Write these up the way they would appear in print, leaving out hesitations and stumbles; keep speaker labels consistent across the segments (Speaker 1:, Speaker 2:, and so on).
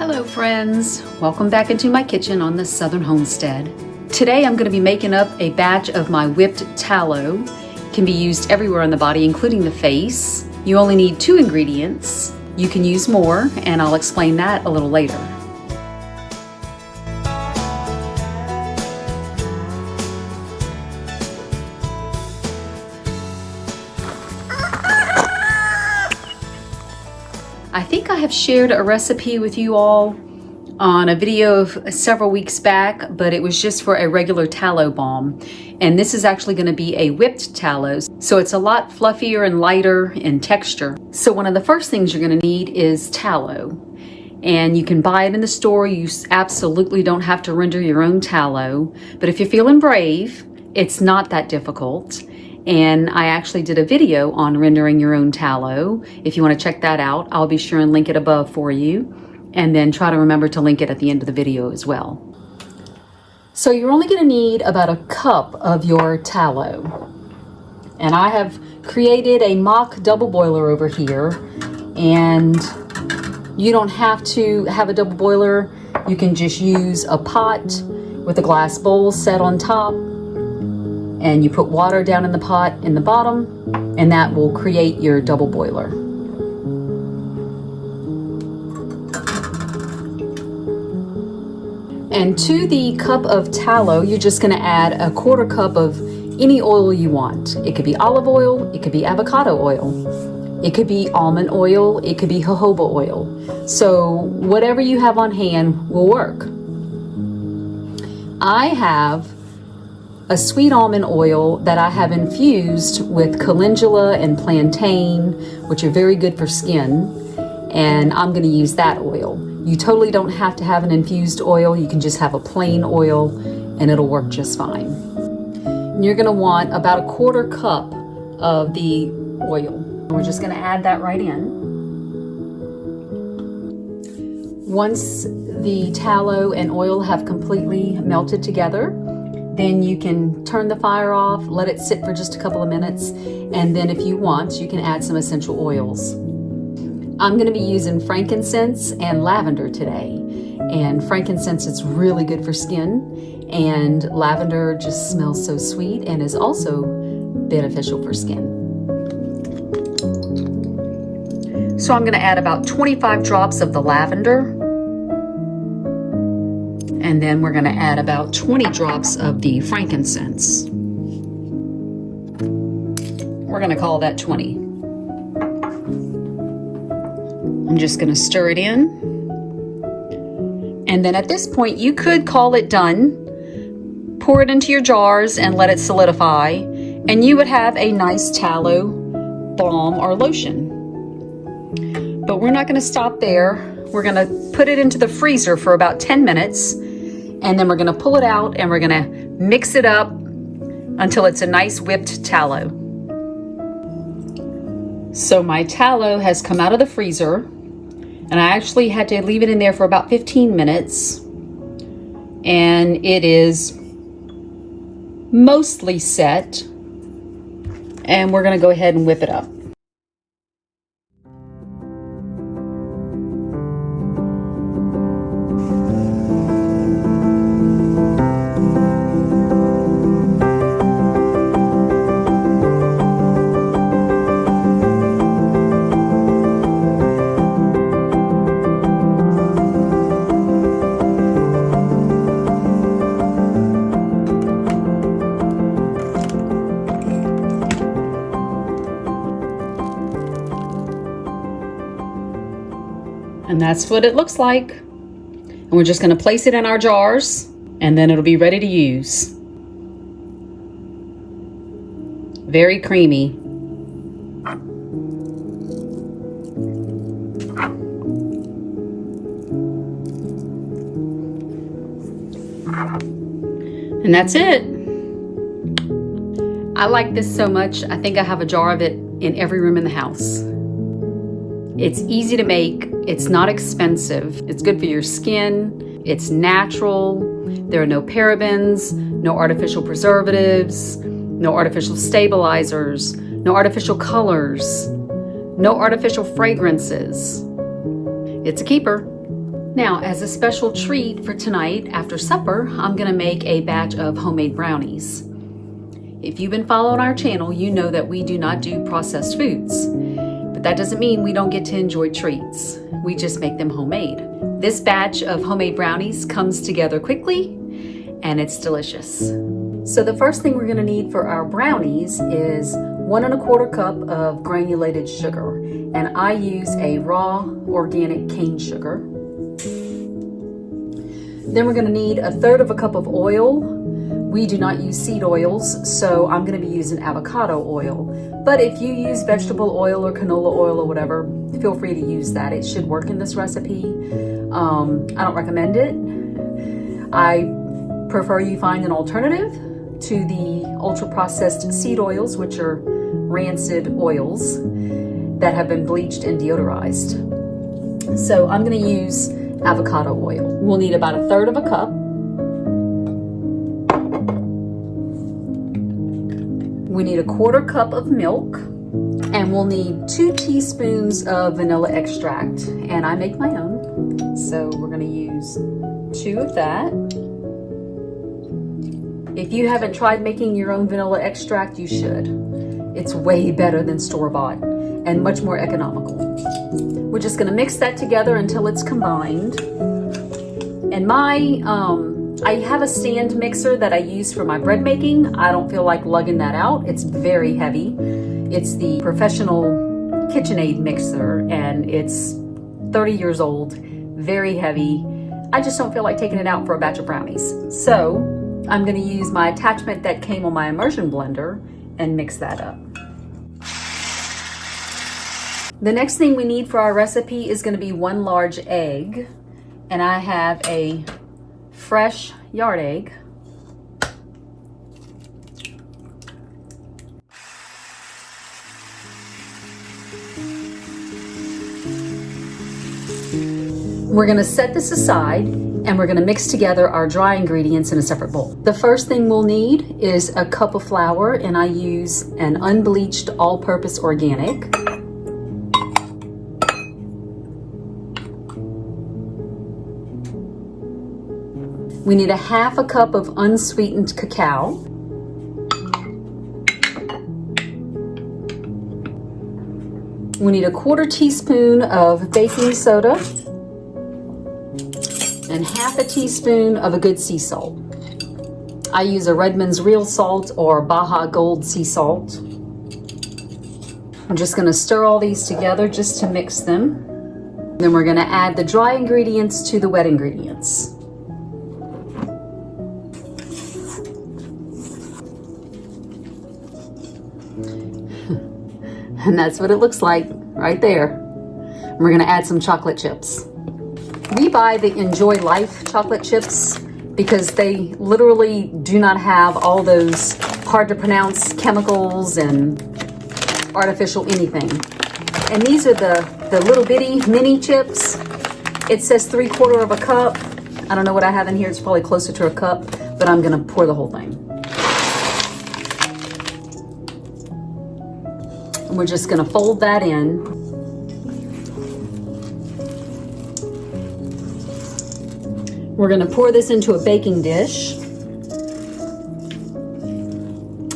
Speaker 1: Hello friends, welcome back into my kitchen on the Southern Homestead. Today I'm going to be making up a batch of my whipped tallow. It can be used everywhere on the body, including the face. You only need 2 ingredients. You can use more, and I'll explain that a little later. I think I have shared a recipe with you all on a video of several weeks back, but it was just for a regular tallow balm. And this is actually going to be a whipped tallow, so it's a lot fluffier and lighter in texture. So one of the first things you're going to need is tallow. And you can buy it in the store. You absolutely don't have to render your own tallow. But if you're feeling brave, it's not that difficult. And I actually did a video on rendering your own tallow. If you want to check that out, I'll be sure and link it above for you. And then try to remember to link it at the end of the video as well. So you're only going to need about a cup of your tallow. And I have created a mock double boiler over here. And you don't have to have a double boiler. You can just use a pot with a glass bowl set on top. And you put water down in the pot in the bottom, and that will create your double boiler. And to the cup of tallow, you're just going to add a 1/4 cup of any oil you want. It could be olive oil, it could be avocado oil, it could be almond oil, it could be jojoba oil. So whatever you have on hand will work. I have a sweet almond oil that I have infused with calendula and plantain, which are very good for skin, and I'm going to use that oil. You totally don't have to have an infused oil. You can just have a plain oil and it'll work just fine. And you're going to want about a 1/4 cup of the oil. We're just going to add that right in. Once the tallow and oil have completely melted together, then you can turn the fire off, let it sit for just a couple of minutes, and then if you want, you can add some essential oils. I'm going to be using frankincense and lavender today. And frankincense is really good for skin, and lavender just smells so sweet and is also beneficial for skin. So I'm going to add about 25 drops of the lavender. And then we're going to add about 20 drops of the frankincense. We're going to call that 20. I'm just going to stir it in. And then at this point, you could call it done. Pour it into your jars and let it solidify. And you would have a nice tallow balm or lotion. But we're not going to stop there. We're going to put it into the freezer for about 10 minutes. And then we're going to pull it out and we're going to mix it up until it's a nice whipped tallow. So my tallow has come out of the freezer, and I actually had to leave it in there for about 15 minutes. And it is mostly set. And we're going to go ahead and whip it up. And that's what it looks like. And we're just going to place it in our jars, and then it'll be ready to use. Very creamy. And that's it. I like this so much, I think I have a jar of it in every room in the house. It's easy to make, it's not expensive, it's good for your skin, it's natural, there are no parabens, no artificial preservatives, no artificial stabilizers, no artificial colors, no artificial fragrances. It's a keeper. Now, as a special treat for tonight after supper, I'm gonna make a batch of homemade brownies. If you've been following our channel, you know that we do not do processed foods. But that doesn't mean we don't get to enjoy treats. We just make them homemade. This batch of homemade brownies comes together quickly and it's delicious. So the first thing we're gonna need for our brownies is 1 1/4 cup of granulated sugar. And I use a raw organic cane sugar. Then we're gonna need 1/3 cup of oil. We do not use seed oils, so I'm gonna be using avocado oil. But if you use vegetable oil or canola oil or whatever, feel free to use that. It should work in this recipe. I don't recommend it. I prefer you find an alternative to the ultra-processed seed oils, which are rancid oils that have been bleached and deodorized. So I'm gonna use avocado oil. We'll need about 1/3 cup. We need 1/4 cup of milk, and we'll need 2 teaspoons of vanilla extract, and I make my own. So we're gonna use 2 of that. If you haven't tried making your own vanilla extract, you should. It's way better than store-bought and much more economical. We're just gonna mix that together until it's combined. And I have a stand mixer that I use for my bread making. I don't feel like lugging that out. It's very heavy. It's the professional KitchenAid mixer, and it's 30 years old, very heavy. I just don't feel like taking it out for a batch of brownies. So I'm gonna use my attachment that came on my immersion blender and mix that up. The next thing we need for our recipe is gonna be 1 large egg. And I have a fresh yard egg. We're gonna set this aside and we're gonna mix together our dry ingredients in a separate bowl. The first thing we'll need is a cup of flour, and I use an unbleached all-purpose organic. We need 1/2 cup of unsweetened cacao. We need 1/4 teaspoon of baking soda and 1/2 teaspoon of a good sea salt. I use a Redmond's Real Salt or Baja Gold sea salt. I'm just gonna stir all these together just to mix them. Then we're gonna add the dry ingredients to the wet ingredients. And that's what it looks like right there. And we're gonna add some chocolate chips. We buy the Enjoy Life chocolate chips because they literally do not have all those hard to pronounce chemicals and artificial anything. And these are the little bitty mini chips. It says 3/4 cup. I don't know what I have in here. It's probably closer to a cup, but I'm gonna pour the whole thing. And we're just gonna fold that in. We're gonna pour this into a baking dish.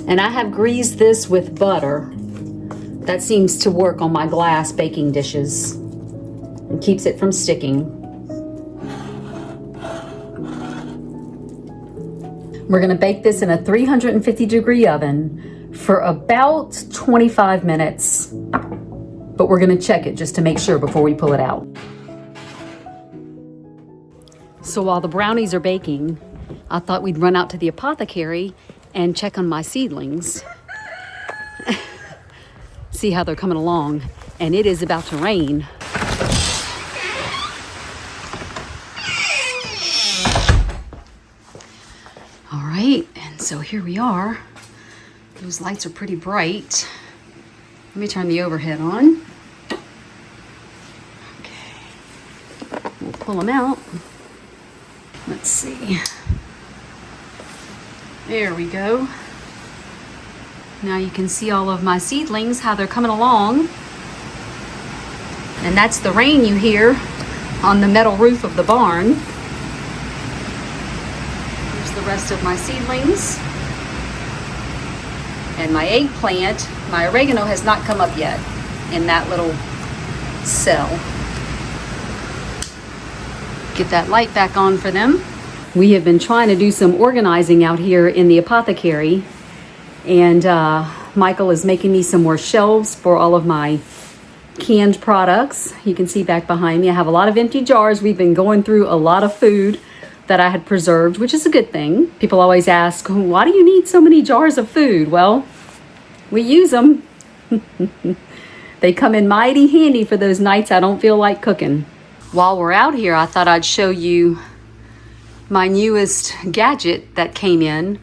Speaker 1: And I have greased this with butter. That seems to work on my glass baking dishes and keeps it from sticking. We're gonna bake this in a 350-degree oven for about 25 minutes, but we're gonna check it just to make sure before we pull it out. So while the brownies are baking, I thought we'd run out to the apothecary and check on my seedlings. See how they're coming along, and it is about to rain. All right, and so here we are. Those lights are pretty bright. Let me turn the overhead on. Okay, we'll pull them out. Let's see. There we go. Now you can see all of my seedlings, how they're coming along. And that's the rain you hear on the metal roof of the barn. Here's the rest of my seedlings. And my eggplant, my oregano has not come up yet in that little cell. Get that light back on for them. We have been trying to do some organizing out here in the apothecary, and Michael is making me some more shelves for all of my canned products. You can see back behind me I have a lot of empty jars. We've been going through a lot of food that I had preserved, which is a good thing. People always ask, why do you need so many jars of food? Well, we use them. They come in mighty handy for those nights I don't feel like cooking. While we're out here, I thought I'd show you my newest gadget that came in,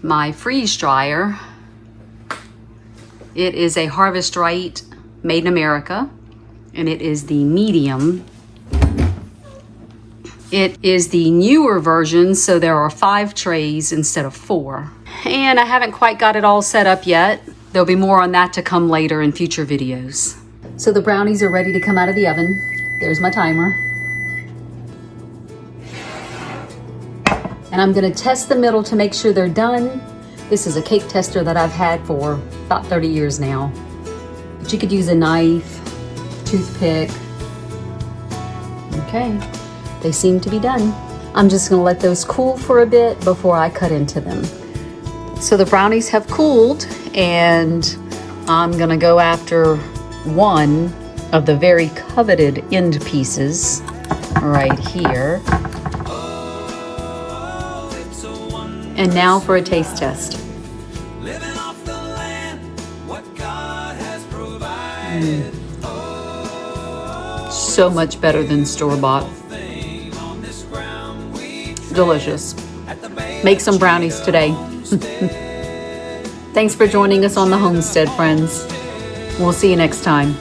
Speaker 1: my freeze dryer. It is a Harvest Right made in America, and it is the medium. It is the newer version, so there are 5 trays instead of 4. And I haven't quite got it all set up yet. There'll be more on that to come later in future videos. So the brownies are ready to come out of the oven. There's my timer. And I'm gonna test the middle to make sure they're done. This is a cake tester that I've had for about 30 years now. But you could use a knife, toothpick. Okay. They seem to be done. I'm just gonna let those cool for a bit before I cut into them. So the brownies have cooled, and I'm gonna go after one of the very coveted end pieces right here. And now for a taste test. So much better than store-bought. Delicious. Make some brownies today. Thanks for joining us on the homestead, friends. We'll see you next time.